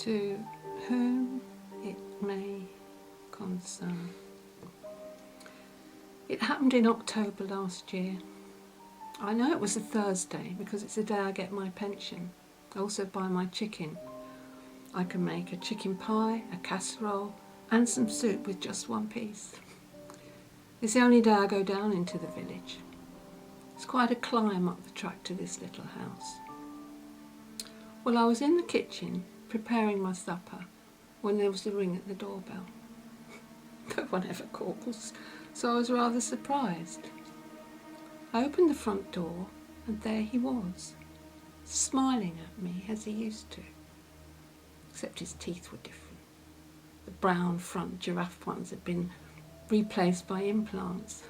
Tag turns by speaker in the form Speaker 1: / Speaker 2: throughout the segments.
Speaker 1: To whom it may concern. It happened in October last year. I know it was a Thursday because it's the day I get my pension. I also buy my chicken. I can make a chicken pie, a casserole and some soup with just one piece. It's the only day I go down into the village. It's quite a climb up the track to this little house. Well, I was in the kitchen preparing my supper when there was a ring at the doorbell. No one ever calls, so I was rather surprised. I opened the front door and there he was, smiling at me as he used to, except his teeth were different. The brown front giraffe ones had been replaced by implants.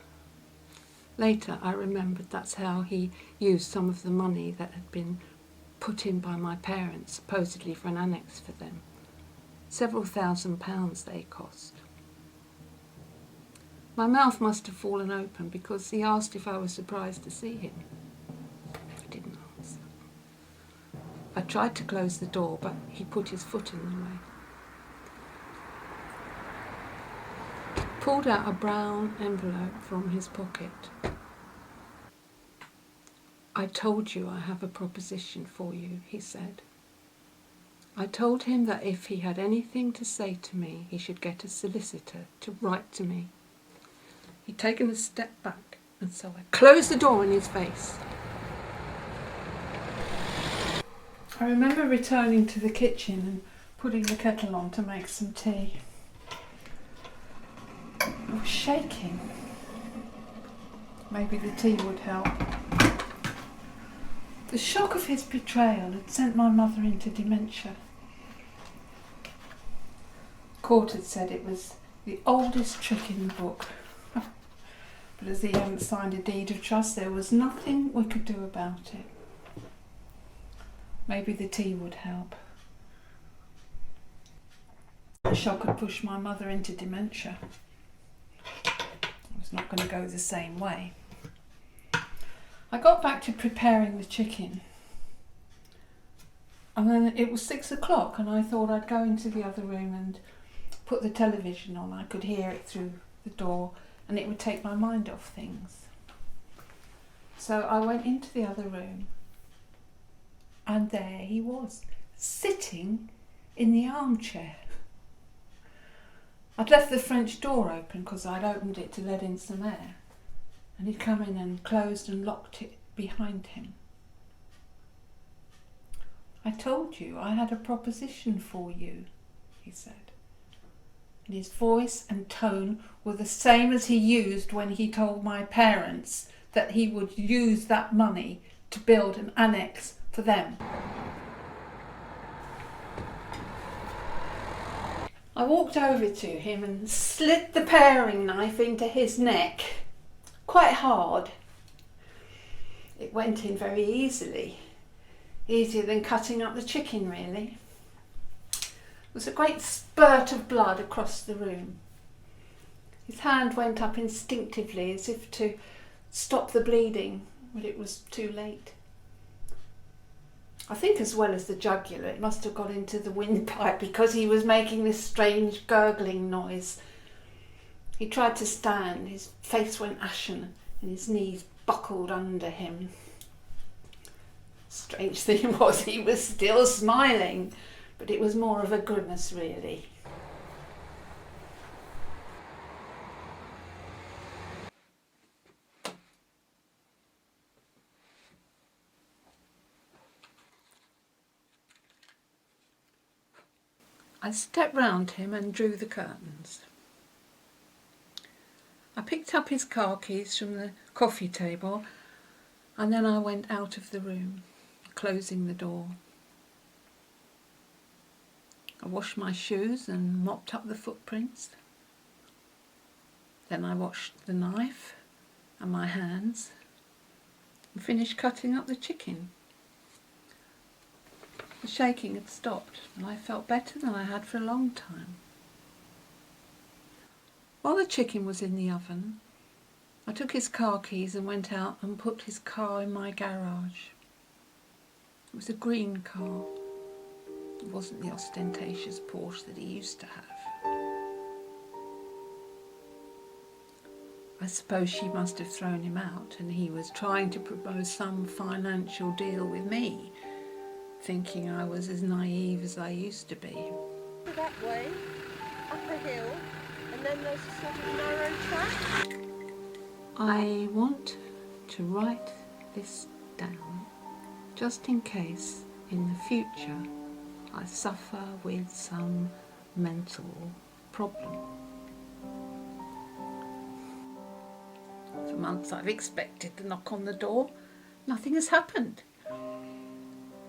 Speaker 1: Later I remembered that's how he used some of the money that had been put in by my parents, supposedly for an annex for them. Several £1,000s they cost. My mouth must have fallen open because he asked if I was surprised to see him. I didn't answer. I tried to close the door, but he put his foot in the way. Pulled out a brown envelope from his pocket. I told you I have a proposition for you, he said. I told him that if he had anything to say to me, he should get a solicitor to write to me. He'd taken a step back, and so I closed the door in his face. I remember returning to the kitchen and putting the kettle on to make some tea. I was shaking. Maybe the tea would help. The shock of his betrayal had sent my mother into dementia. Court had said it was the oldest trick in the book. But as he hadn't signed a deed of trust, there was nothing we could do about it. Maybe the tea would help. The shock had pushed my mother into dementia. It was not going to go the same way. I got back to preparing the chicken. And then it was 6 o'clock and I thought I'd go into the other room and put the television on. I could hear it through the door and it would take my mind off things. So I went into the other room and there he was, sitting in the armchair. I'd left the French door open because I'd opened it to let in some air. And he'd come in and closed and locked it behind him. I told you I had a proposition for you, he said. And his voice and tone were the same as he used when he told my parents that he would use that money to build an annex for them. I walked over to him and slid the paring knife into his neck. Quite hard. It went in very easily. Easier than cutting up the chicken, really. There was a great spurt of blood across the room. His hand went up instinctively as if to stop the bleeding, but it was too late. I think as well as the jugular, it must have got into the windpipe because he was making this strange gurgling noise. He tried to stand, his face went ashen and his knees buckled under him. Strange thing was, he was still smiling, but it was more of a grimace really. I stepped round him and drew the curtains. I picked up his car keys from the coffee table and then I went out of the room, closing the door. I washed my shoes and mopped up the footprints. Then I washed the knife and my hands and finished cutting up the chicken. The shaking had stopped and I felt better than I had for a long time. While the chicken was in the oven, I took his car keys and went out and put his car in my garage. It was a green car. It wasn't the ostentatious Porsche that he used to have. I suppose she must have thrown him out and he was trying to propose some financial deal with me, thinking I was as naive as I used to be.
Speaker 2: That way, up a hill, and then there's a sort of narrow track.
Speaker 1: I want to write this down just in case in the future I suffer with some mental problem. For months I've expected the knock on the door. Nothing has happened.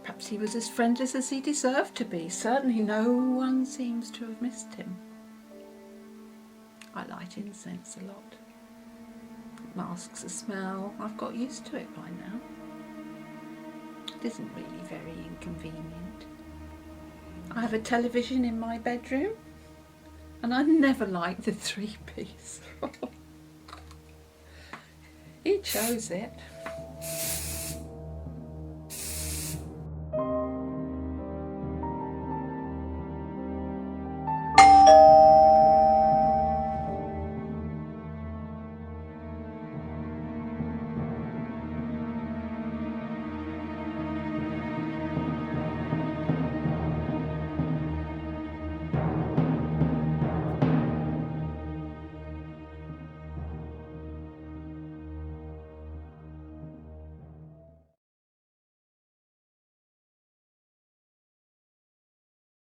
Speaker 1: Perhaps he was as friendless as he deserved to be. Certainly no one seems to have missed him. I light incense a lot. It masks a smell. I've got used to it by now. It isn't really very inconvenient. I have a television in my bedroom, and I never liked the 3-piece. He chose it.